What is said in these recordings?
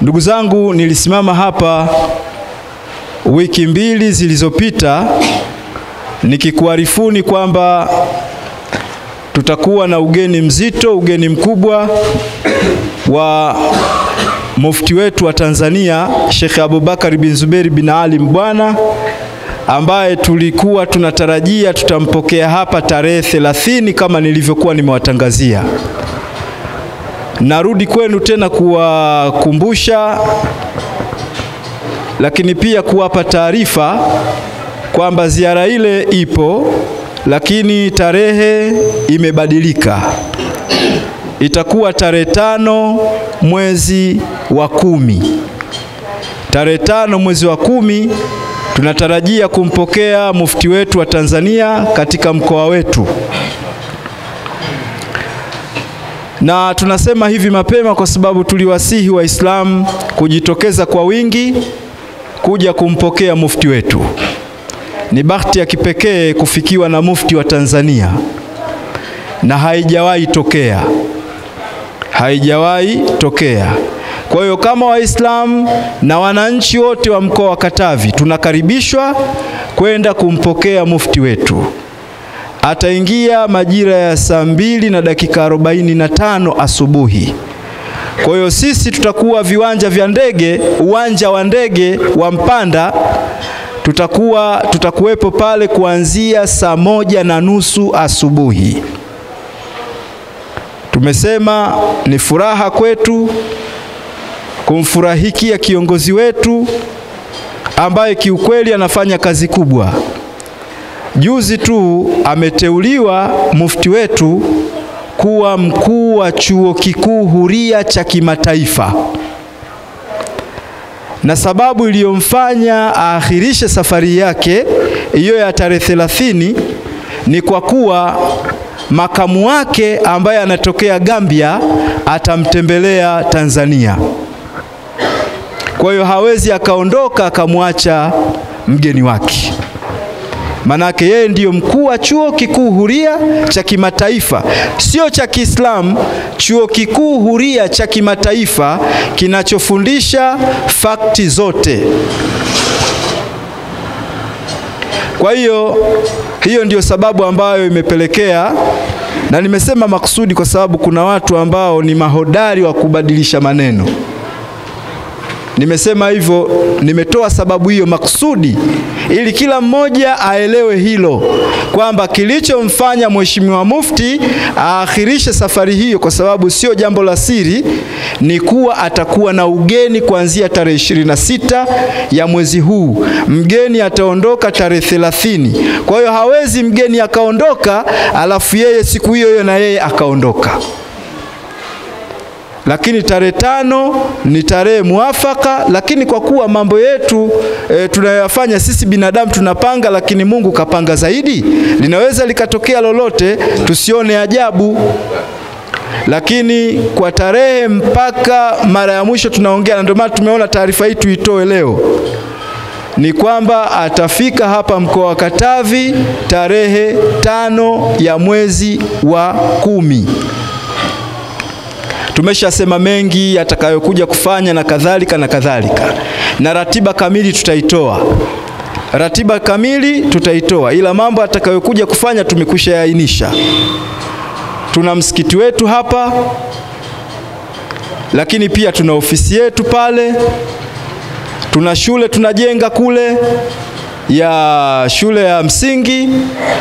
Ndugu zangu, nilisimama hapa wiki mbili zilizopita nikikuarifuni kwamba tutakuwa na ugeni mzito, ugeni mkubwa wa mufti wetu wa Tanzania, Sheikh Abubakar bin Zuberi bin Ali Mbwana, ambaye tulikuwa tunatarajia tutampokea hapa tarehe 30 kama nilivyokuwa nimewatangazia. Narudi kwenu tena kuwakumbusha, lakini pia kuwapa taarifa kwamba ziara ile ipo, lakini tarehe imebadilika. Itakuwa tarehe 5 mwezi wa 10. Tarehe 5 mwezi wa 10 tunatarajia kumpokea mufti wetu wa Tanzania katika mkoa wetu. Na tunasema hivi mapema kwa sababu tuliwasihi Waislamu kujitokeza kwa wingi kuja kumpokea mufti wetu. Ni bahati ya kipekee kufikiwa na mufti wa Tanzania, na haijawahi tokea. Kwa hiyo kama Waislamu na wananchi wote wa mkoa wa Katavi tunakaribishwa kwenda kumpokea mufti wetu. Ataingia majira ya saa 2:45 asubuhi. Kwa hiyo sisi tutakuwa uwanja wa ndege wa Mpanda, tutakuwepo pale kuanzia saa 1:30 asubuhi. Tumesema ni furaha kwetu kumfurahikia kiongozi wetu ambaye kiukweli anafanya kazi kubwa. Juzi tu ameteuliwa mufti wetu kuwa mkuu wa chuo kikuu huria cha kimataifa. Na sababu iliyomfanya aakhirishe safari yake hiyo ya tarehe 30 ni kwa kuwa makamu wake ambaye anatokea Gambia atamtembelea Tanzania. Kwa hiyo hawezi akaondoka akamwacha mgeni wake. Manake yeye ndiyo mkuu wa chuo kikuu huria cha kimataifa, sio cha Kiislamu, chuo kikuu huria cha kimataifa kinachofundisha fakti zote. Kwa hiyo ndiyo sababu ambayo imepelekea, na nimesema makusudi kwa sababu kuna watu ambao ni mahodari wa kubadilisha maneno. Nimesema hivyo, nimetoa sababu hiyo makusudi ili kila mmoja aelewe hilo, kwamba kilichomfanya mheshimiwa mufti aakhirishe safari hiyo, kwa sababu sio jambo la siri, ni kuwa atakuwa na ugeni kuanzia tarehe 26 ya mwezi huu. Mgeni ataondoka tarehe 30. Kwa hiyo hawezi mgeni akaondoka alafu yeye siku hiyo na yeye akaondoka. Lakini tarehe 5 ni tarehe muafaka, lakini kwa kuwa mambo yetu tunayofanya sisi binadamu tunapanga, lakini Mungu kapanga zaidi. Linaweza likatokea lolote, tusione ajabu. Lakini kwa tarehe mpaka mara ya mwisho tunaongea, na ndio maana tumeona taarifa hii tuitoe leo, ni kwamba atafika hapa mkoa wa Katavi tarehe 5 ya mwezi wa 10. Tumeshasema mengi atakayokuja kufanya na kadhalika na kadhalika. Na ratiba kamili tutaitoa. Ila mambo atakayokuja kufanya tumekwisha yaainisha. Tuna msikiti wetu hapa, lakini pia tuna ofisi yetu pale. Tuna shule tunajenga kule ya shule ya msingi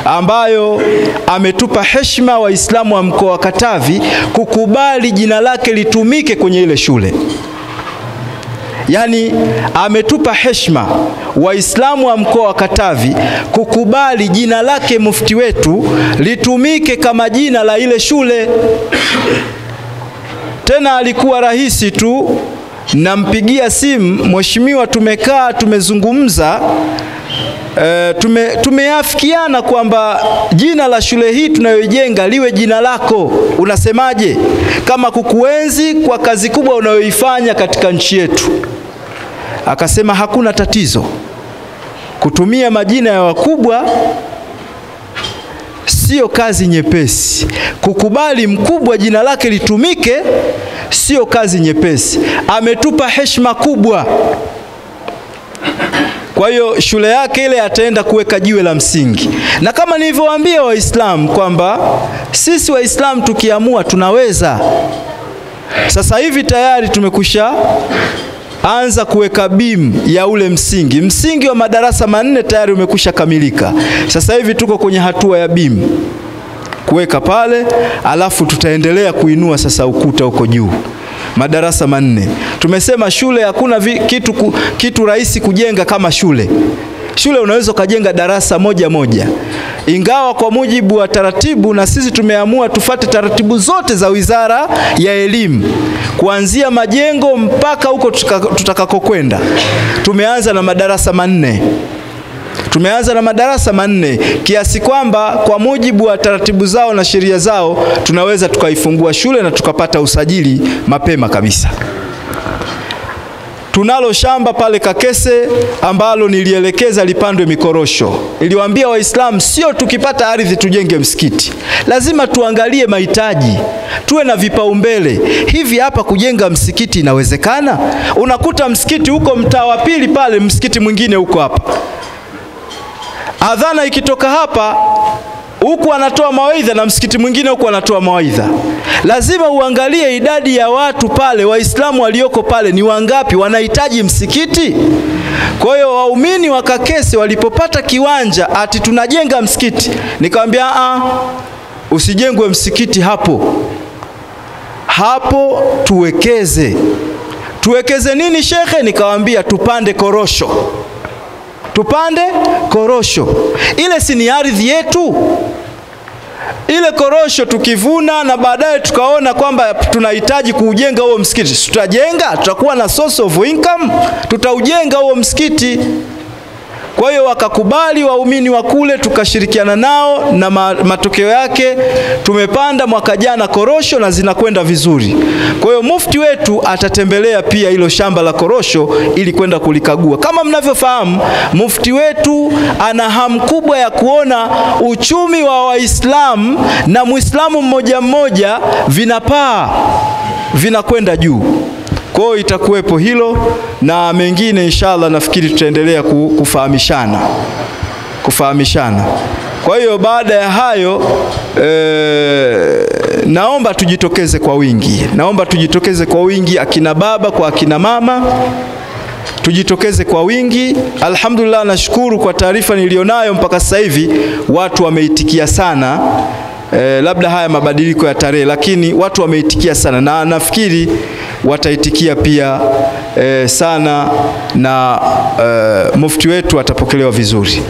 ambayo ametupa heshima Waislamu wa mkoa wa Katavi kukubali jina lake litumike kwenye ile shule. Yani ametupa heshima Waislamu wa mkoa wa Katavi kukubali jina lake mufti wetu litumike kama jina la ile shule. Tena alikuwa rahisi tu, nampigia simu mheshimiwa, tumekaa tumezungumza, tumeafikiana kwamba jina la shule hii tunayoijenga liwe jina lako. Unasemaje kama kukuenzi kwa kazi kubwa unayoifanya katika nchi yetu? Akasema hakuna tatizo. Kutumia majina ya wakubwa sio kazi nyepesi. Kukubali mkubwa jina lake litumike sio kazi nyepesi. Ametupa heshima kubwa. Kwa hiyo shule yake ile ataenda kuweka jiwe la msingi. Na kama nilivyowaambia Waislamu kwamba sisi Waislamu tukiamua tunaweza. Sasa hivi tayari tumekusha anza kuweka bimu ya ule msingi. Msingi wa madarasa 4 tayari umekusha kamilika. Sasa hivi tuko kwenye hatua ya bimu kuweka pale, alafu tutaendelea kuinua sasa ukuta huko juu. Madarasa 4. Tumesema shule hakuna kitu rahisi kujenga kama shule. Shule unaweza kujenga darasa moja. Ingawa kwa mujibu wa taratibu, na sisi tumeamua tufate taratibu zote za Wizara ya Elimu, kuanzia majengo mpaka huko tutakakokwenda. Tumeanza na madarasa 4. Tumeanza na madarasa 4 kiasi kwamba kwa mujibu wa taratibu zao na sheria zao tunaweza tukaifungua shule na tukapata usajili mapema kabisa. Tunalo shamba pale Kakese ambalo nilielekeza lipandwe mikorosho. Niliwaambia Waislamu sio tukipata ardhi tujenge msikiti. Lazima tuangalie mahitaji. Tuwe na vipaumbele. Hivi hapa kujenga msikiti inawezekana? Unakuta msikiti huko mtaa wa pili pale, msikiti mwingine huko hapa. Adhana ikitoka hapa, huku anatoa mawaidha na msikiti mwingine huku anatoa mawaidha. Lazima uangalie idadi ya watu pale, Waislamu walioko pale ni wangapi, wanahitaji msikiti. Kwa hiyo waumini wa Kakese walipopata kiwanja ati tunajenga msikiti, nikamwambia usijengwe msikiti hapo. Hapo tuwekeze. Tuwekeze nini shekhe? Nikamwambia tupande korosho. Tupande korosho. Ile si ni ardhi yetu? Ile korosho tukivuna na baadaye tukaona kwamba tunahitaji kuujenga huo msikiti, tutajenga, tutakuwa na source of income, tutaujenga huo msikiti. Kwa hiyo wakakubali waumini wa kule, tukashirikiana nao, na matokeo yake tumepanda mwaka jana korosho na zinakwenda vizuri. Kwa hiyo mufti wetu atatembelea pia hilo shamba la korosho ili kwenda kulikagua. Kama mnavyofahamu, mufti wetu ana hamu kubwa ya kuona uchumi wa Waislamu na Muislamu mmoja mmoja vinapaa, vinakwenda juu. Kwa hiyo itakuwepo hilo na mengine inshallah, nafikiri tutaendelea kufahamishana. Kwa hiyo baada ya hayo naomba tujitokeze kwa wingi. Naomba tujitokeze kwa wingi, akina baba kwa akina mama. Tujitokeze kwa wingi. Alhamdulillah, nashukuru kwa taarifa nilionayo mpaka sasa hivi watu wameitikia sana. Labda haya mabadiliko ya tarehe, lakini watu wameitikia sana na nafikiri wataitikia pia sana, na mufti wetu atapokelewa vizuri.